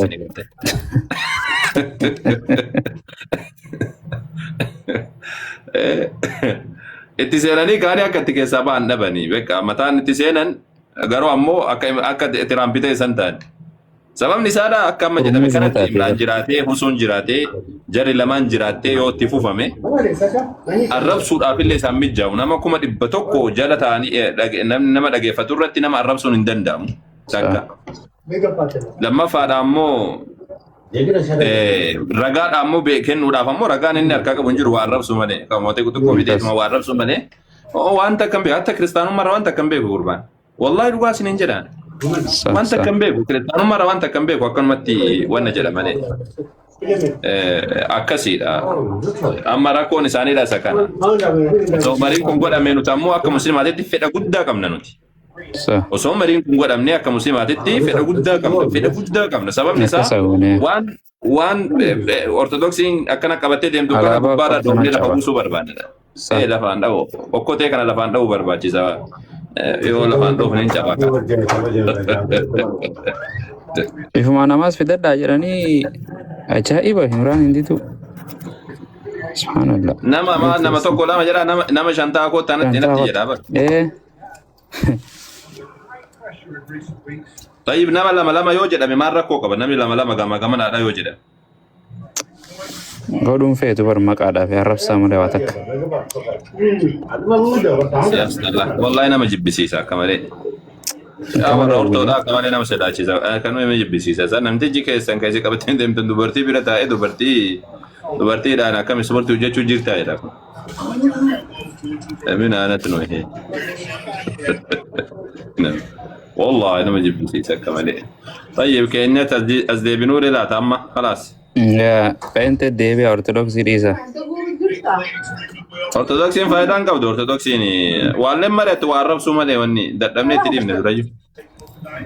اتسيناني كاري اكا تكيسا بان نبني بكا متان اتسينان غرو امو اكا تران بيتي سنتان سبب نسادا أكا ما جدا مكانت إمران جراته حسون جراته جري لمان جراته يو تفوفامي الرب سود أفيل سامي جاو نما كوما دبتوكو جالتاني نما دقي فتورتي نما الرب سون اندندام ساكا لما فادامو رغاد امو بكن ودافامو رغان إن أركاك بنجر وارب سومني كموتي كتو كوفيديت ما وارب سومني وانت كم بي حتى كريستيانو مرة وانت كم بي قربان والله رغاسي ننجدان وانت كم بيكو كريستيانو مرة وانت كم بيكو أكون متي وانا جلا ماني أكسي أما راكو نساني لا سكان سو مرين كون قد أمينو تامو أكا مسلمات دي فتا قد كم ننوتي وسو مرين كون قد أمني أكا مسلمات دي فتا قد كم سبب نسا وان أرثوذكسين أكنا كبتي ديم دوكا بارا دومني لفا بوسو بربان لفا عندو وكوتي كان لفا عندو برباجي سوا Yoo lafaan dhoof ni cabaka.
Ifuma namas fidadhaa jedhanii ajaa'iba Imraan hinditu. Subhanallah.
Nama tokko lama jedha nama shantaa kottaa natti jedha bar. Tayyib nama lama yoo jedhame maal rakkoo qaba namni lama gama naadha yoo jedhame.
Godhuun feetu bar maqaadhaaf arrabsaa malee waa takka.
Wallahi nama jibbisiisa akka malee. Amara ortoodhaa akka malee nama sodaachisa. Kanuma nama jibbisiisa. Namtichi keessan keessi qabatee deemtan dubartii bira taa'ee dubartiidhaan akkam ispoortii hojjechuu jirtaa jedha. Amin aanatti nu hee. والله أنا ما جبت شيء كمالي. طيب كأنك أزدبنور لا تامة خلاص.
يا فأنت ديبي أرثوذكسي ليسا.
أرثوذكسي فايدان كابدو أرثوذكسي وعلم مرة توارب سومالي وني دمني تريم نزرجو.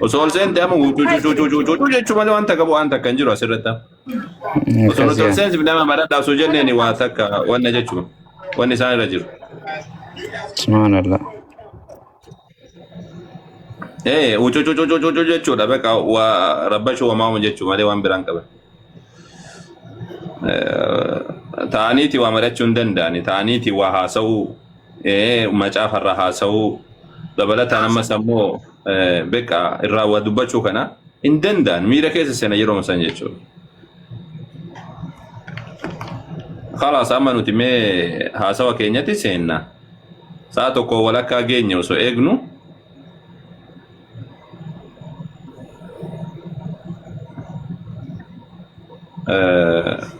وصول سين تامو جو مالي وانتا كابو أنتا كنجرو أسرتا. وصول سين بنام مرة دا سوجني ني واتك وانا جتشو وانا سان رجل.
سبحان الله.
Ucu jechuudha beeka waa rabbashu waamaa jechuu malee waan biraan qaba. Ta'aniiti waa mari'achuu hin danda'ani. Ta'aniiti waa haasa'uu macaafarra haasa'uu dabalataan ammas ammoo beeka irraa waa dubbachuu kana hin danda'an miira keessa seena yeroo san jechuudha. Khalaas amma nuti mee haasawa keenyatti seenna. Sa'a tokko walakkaa geenye osoo eegnu.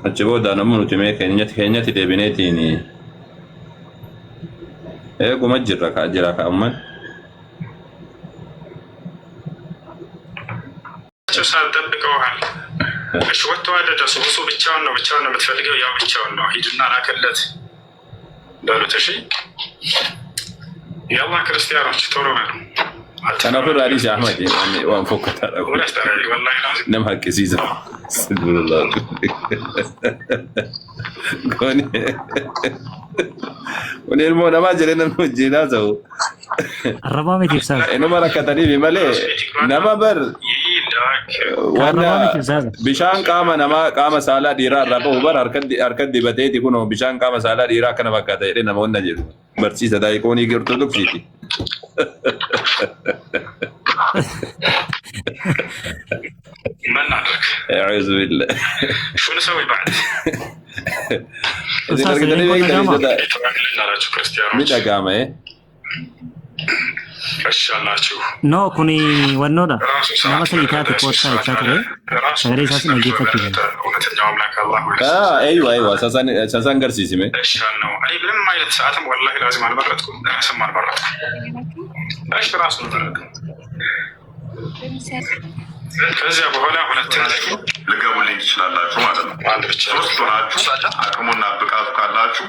Achi booda namni nuti mee keenyatti deebineetiin eeguma jira ka'amman.
ሳልጠብቀውሃል እሺ ወጥተዋል ደረሱ እሱ ብቻውን ነው የምትፈልገው ያው ብቻውን ነው ሂድና ላከለት በሉት እሺ የአላህ ክርስቲያኖች ቶሎ በሉ
أنا أقول رئيس أحمد وأنا فوق نم حق سيزا سبحان الله كوني المونا ما جرينا من جنازه
الربامي تفسد
إنه مرة كتري بملء نما بر وانا بشان كاما نما كاما سالا ديرا ربو بر أركد دبته تكونه بشان كاما سالا ديرا كنا بكاته إنه ما قلنا جرو برسي سداي كوني كرتودك فيتي
ما نعرف
أعوذ بالله
شو نسوي بعد؟
إذا نرجع ليه ميدا كاما
No, kuni wannoodha. Nama sadiitaati koottaa jechaa ture. Sagalee isaas dhaggeeffachuu
danda'a. أيوة ساسان قرسيسي
أنا بلما ما يلت ساعتهم والله لازم أنا برتكم أنا سمع برتكم إيش براسنا برتكم ከዚያ በኋላ ሁለተኛው
ልገቡልኝ ትችላላችሁ ማለት ነው። ሶስት ሆናችሁ አቅሙና ብቃቱ ካላችሁ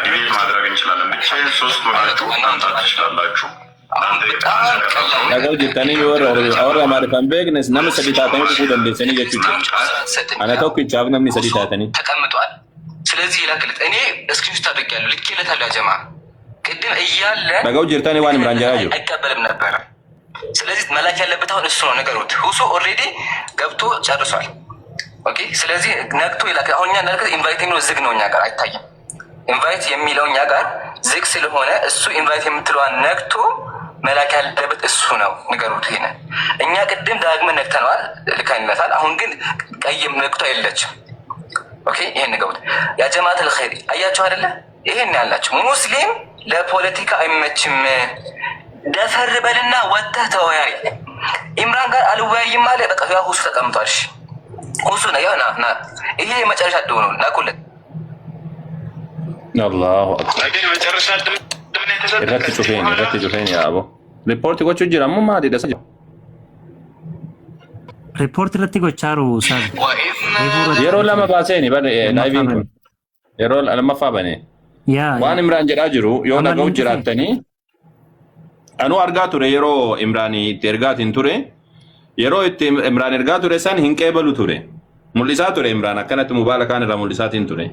ዲቤት ማድረግ እንችላለን። ብቻዬን ሶስት ሆናችሁ ማምጣት ትችላላችሁ።
Nagal jettanii warra maarifan beeknes nama sadii taatanii dhufuu dandeessanii jechuudha. Ana tokkichaaf namni sadii taatanii.
ተቀምጧል። ስለዚህ ይላክልት እኔ እስክሪንሾት አድርጌያለሁ ልኬለታለሁ። ያጀማ ቅድም እያለ
Nagal jettanii waan imraan jalaa jiru.
አይቀበልም ነበረ። ስለዚህ መላክ ያለበት አሁን እሱ ነው ነገሩት። ሁሱ ኦልሬዲ ገብቶ ጨርሷል። ኦኬ ስለዚህ ነክቶ ይላክ። አሁን እኛ እንዳልከ ኢንቫይት የሚለው ዝግ ነው እኛ ጋር አይታይም። ኢንቫይት የሚለው እኛ ጋር ዝግ ስለሆነ እሱ ኢንቫይት የምትለዋን ነክቶ መላክ ያለበት እሱ ነው ነገሩት። ይሄን እኛ ቅድም ዳግመን ነክተነዋል ልካኝነታል። አሁን ግን ቀይም ነክቶ አይለችም። ኦኬ ይሄን ነገሩት። ያ ጀማዓተል ኸይር አያችሁ አይደለ? ይሄን ያላችሁ ሙስሊም ለፖለቲካ አይመችም። ደፈር በልና ወጥተህ ተወያይ። ኢምራን ጋር አልወያይም ማለት በቃ ያው ሁሱ ተቀምጧል። እሺ ሁሱ ነው ያው ና ይሄ መጨረሻ ደው ነው ላኩለት።
አላሁ አክበር
ግን መጨረሻ ደው
irratti cufeen yaa abo riippoortii gochuu jira ammoo maali dasa jira
riippoortii irratti gochaaru
yeroo lama baaseeni laayiviin kun yeroo lammaffaa bane waan imraan jedhaa jiru yoo dhaga'u jiraattanii anuu argaa ture yeroo imraan itti ergaatiin ture yeroo itti imraan ergaa ture san hin qeebalu ture mul'isaa ture imraan akkanatti mubaalakaan irraa mul'isaatiin ture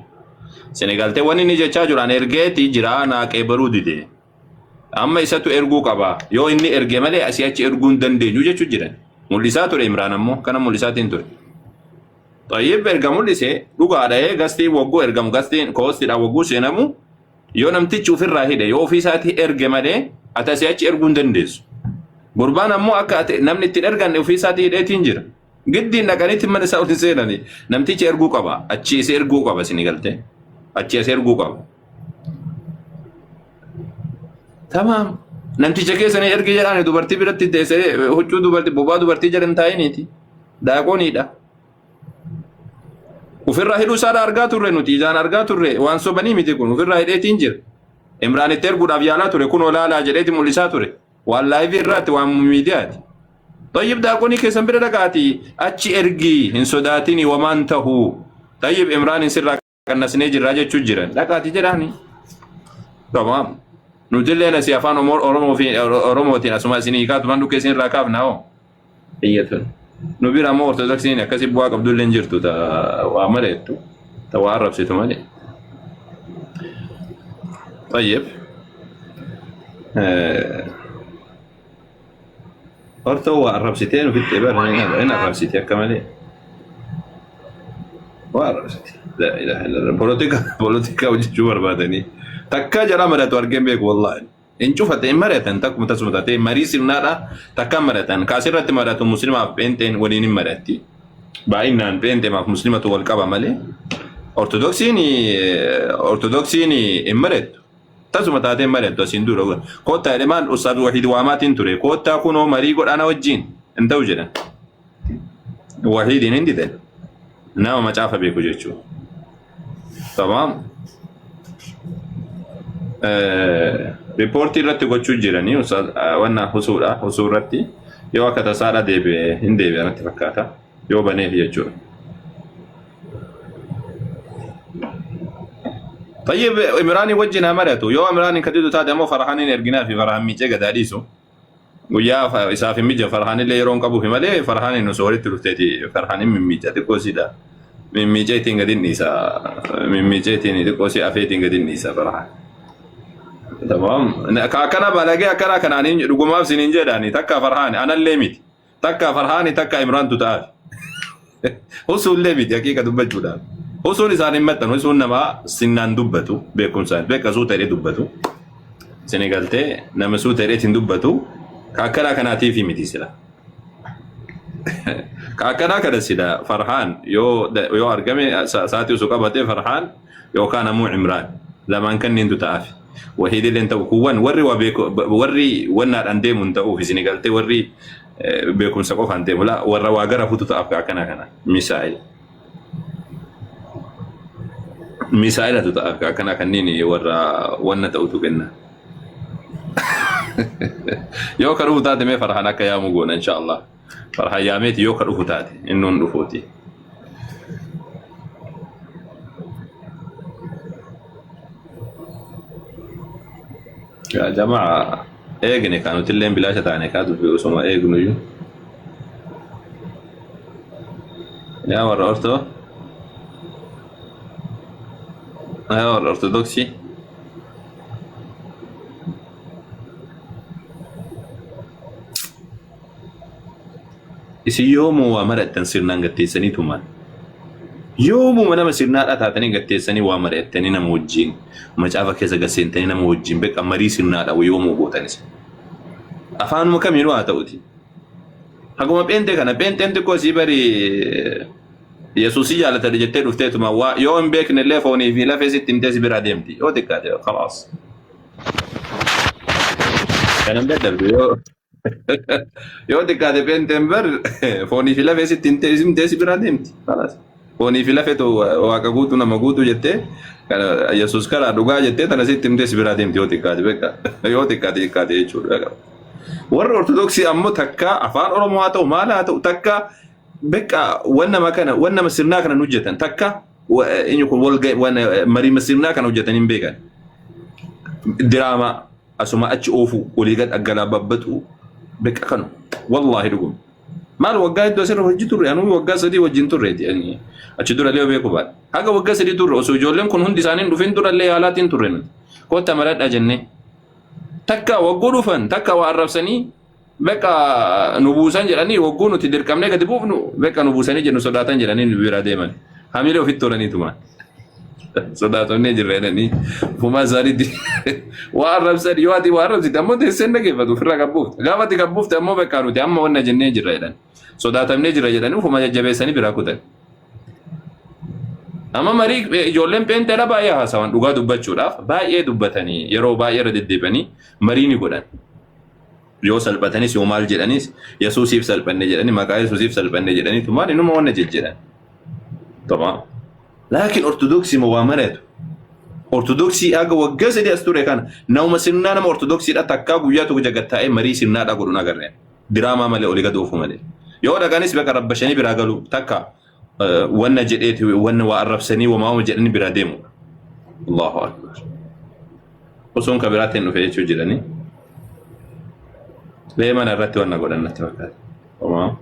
Senegaltee wanni ni jechaa jiran ergeetii jira naa qeebaluu dide. amma isatu erguu qaba yoo inni erge malee asii achi erguun dandeenyu jechuu jiran mul'isaa ture Imraan ammoo kana mul'isaatiin ture طيب erga mul'ise dhugaadha gastii wagguu ergamu gastiin koostiidha wagguu seenamu yoo namtichi ofirraa hidhe yoo ofiisaatii erge malee ati asii achi erguun dandeessu gurbaan ammoo akka namni ittiin ergan ofiisaatii hidheetiin jira giddiin dhaqanitti mana isaa ol seenani namtichi erguu qaba achi isa erguu qaba isin galte achi isa erguu qaba tamam namticha keessanii ergi jedhaan dubartii biratti deessee huccuu dubartii bobaa dubartii jedhan taa'iniiti daaqooniidha ufirraa hidhuu isaadha argaa turre nuti ijaan argaa turre waan sobanii miti kun ufirraa hidheetiin jira Imraan itti erguudhaaf yaalaa ture kun olaalaa jedheeti mul'isaa ture waan laayivii irraatti waan miidiyaati طيب داقوني كيسن بدا دقاتي اتشي ارقي ان صداتيني ومان تهو طيب امران سرا كان سنيجي راجع تشجرا دقاتي جراني تمام نودلنا سيافان امور اوروموتين اسما سينيكات باندو كيسن راكاب ناو ايتن نبيرا مور تدكسين كسب واق عبد الله نجرتو تا وعملتو توعرب سيتو مالي طيب أرتو الربستين وفي التبار هنا الربستين كمان والربستين لا إله إلا الله بوليتيكا وجوار بعدني تكا جرا مرات ورجيم بيك والله إن شوفت مرتين تك متسمتين مريس النارا تكا مرتين كاسرة مرات مسلمة بنتين ولين مراتي بعدين بنتين مع مسلمة والكعبة مالي أرثوذكسيني إمرت تسمى تاتين مريم تسندورو كوتا لمان أستاذ وحيد واماتين تري كوتا كونو مريقود أنا وجين انت وجنا وحيد عندي ده ناو ما تعرف بيكو جيتشو تمام ريبورتي رتي كوتشو جيراني أستاذ وانا حصول رتي يو كتا سارة ديبي هندي رتي فكاتا يو بني جيتشو طيب إمراني وجهنا مرته يو إمراني كديدو تادي مو فرحانين إرجنا في فرحان ميجا قداديسو ويا إسافي ميجا فرحانين اللي يرون قبو في مالي فرحانين نسوري تلوتي فرحانين من ميجا تكوسي دا من ميجا تنقدين نيسا من ميجا تكوسي أفي تنقدين نيسا فرحان تمام كأنا بلاقي كأنا كنانين رقم أف سنين جداني تكا فرحاني أنا الليميت تكا فرحاني تكا إمران تتعاف هو سو الليميت يكي كدوبة جدا وصول إنسان متن وصول نما سنان دبتو بيكون سان بيك أزو تري دبتو سنغالتي نما سو تري تندبتو كأكنا كناتي في متيسلا كأكنا كده سيدا فرحان يو أرقامي ساتي وسوكا باتي فرحان يو كان مو عمران لما كان نندو تعافي وهيدي اللي انت وكوان وري وبيكو وري ونار أنديم انتو في سنغالتي وري بيكون سقوف أنديم لا ورا واقرا فتو تعاف كأكنا مسائل مسائل تتأكد كنا كنيني ورا وانا تأوتو كنا يو كروه تاتي مي فرحانا كيا مقونا إن شاء الله فرحا ياميت يو كروه تاتي إنو نفوتي يا جماعة إيغني كانوا تلين بلاشة تاني كادوا في أسوما إيغنو يو يا ورا أرتو أيوة الأرثوذكسي إسي يومو ومرأة تنصير نانغتيساني تومان يومو منا مسيرنا أتاتني غتيساني ومرأتني نموجين مجافا كيسا غسينتني نموجين بك أمري سيرنا أو يومو بوتانيس أفان مكام يروها تأوتي حقوما بنتك أنا بنتك كوسي بري يسوسي على ترجتين وفتيتما يوم بيك نلفوني في لفه ست امتاز برادمتي او تكاتي خلاص كان بدل يو تكاتي بنتمبر فوني في لفه ست امتاز برادمتي خلاص فوني في لفه واقغوتو نمغوتو جتة يسوس كلا دوغا جتة تنا ست امتاز برادمتي او تكاتي بك يو تكاتي كاتي يچور ور اورثودوكسي امو تكا افان اورومواتو مالاتو تكا بكا وانا ما كان وانا مسيرنا كان نوجتن تكا وان يكون والجا وانا مري مسيرنا كان نوجتن بيغا دراما اسما اتش اوفو وليغات اغلاببتو بكا كانوا والله دغم ما الوغا دو سر وجتو يعني وغا سدي وجنتو ريدي يعني اتش دور ليو بيكو بعد حاجه وغا سدي دور اسو جولم كون هندي سانين دوفين دور لي حالاتين تورن كوتا مراد اجنني takka wagguu dhufan takka waa arrabsanii beqa nu buusan jedhanii wagguu nuti dirqamnee gadi buufnu beqa nu buusanii jennu sodaatan jedhanii nu bira deeman hamilee ofitti tolanii tuman sodaatonnee jirra jedhanii fumaa isaaniitti waa arrabsan yoo ati waa arrabsite ammoo teesseen dhageeffatu ofirraa qabbuufte gaafatti qabbuufte ammoo beqa nuti amma wanna jennee jirra jedhan sodaatamnee jirra jedhanii fumaa jajjabeessanii biraa kutan. Amma marii ijoolleen peenteedha baay'ee haasawan dhugaa dubbachuudhaaf baay'ee dubbatanii yeroo baay'ee irra deddeebi'anii marii ni godhan. Yoo salphatanis yoo maal jedhanis Yesuusiif salphanne jedhanii maqaa Yesuusiif salphanne jedhanii tumaan inuma wanna jedhan. Tamam. Laakiin ortodoksii moo waa mareetu. Ortodoksii aga waggaa sadii as ture kana nama sirnaa nama ortodoksiidha takkaa guyyaa tokko jagattaa'ee marii sirnaadhaa godhuun agarreen. Diraamaa malee olii gad oofu malee. Yoo dhaqanis beeka rabbashanii biraa galu takka wanna jedheeti wanna waa arrabsanii wamaama jedhanii biraa deemu. Allahu akbar. Osoon ka biraatiin dhufe jechuu jedhanii. Leeman irratti wanna godhan natti fakkaata. Wamaama.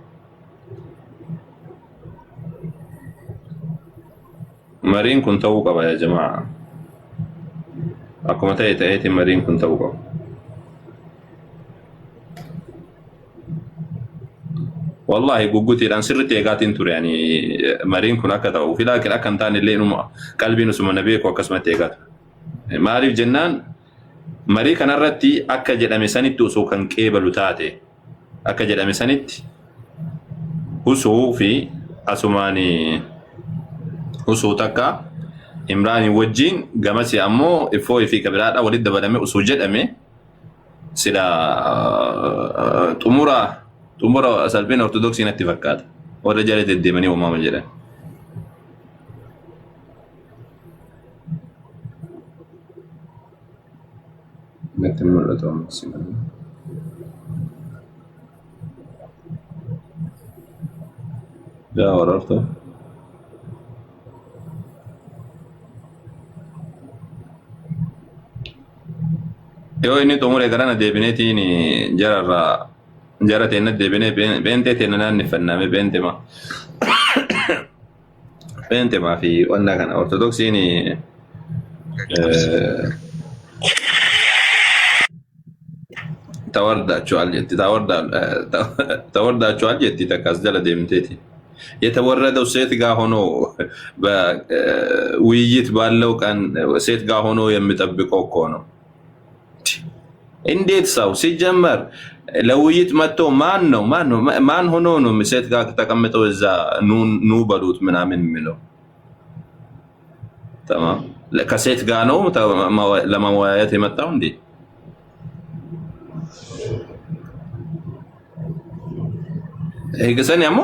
Mariin kun ta'uu qaba yaa jamaa. Akkuma ta'e ta'eetiin mariin kun ta'uu qaba. Wallahi gugguutiidhaan sirriitti eegaatiin ture yani mariin kun akka ta'u fi laakiin akka hin taane illee inuma qalbiin osuma na beeku akkasumatti eegaatu. Maaliif jennaan marii kanarratti akka jedhame sanitti osoo kan qeebalu taate akka jedhame sanitti usuu fi asumaani usuu takka Imraanii wajjin gamasi ammoo ifoo fi kabiraadha walitti dabalame usuu jedhame sida xumura salphina ortodoksii natti fakkaata warra jala deddeemanii uumama jedhan. Natti mul'atu ammas. Jaa wararta. Yoo inni xumure garana deebineetiin jara teena deebinee beentee teena naanneffanname beentemaa fi wanna kana ortodoksiin tawardaachuu jetti takkas jala deemteeti. የተወረደው ሴት ጋር ሆኖ ውይይት ባለው ቀን ሴት ጋር ሆኖ የሚጠብቀው እኮ ነው። እንዴት ሰው ሲጀመር ለውይይት መጥቶ ማን ሆኖ ነው ሴት ጋር ተቀምጠው እዛ ኑ በሉት ምናምን የሚለው? ተማም ከሴት ጋር ነው ለመወያየት የመጣው እንዴ? ይሄ ገሰን ያሞ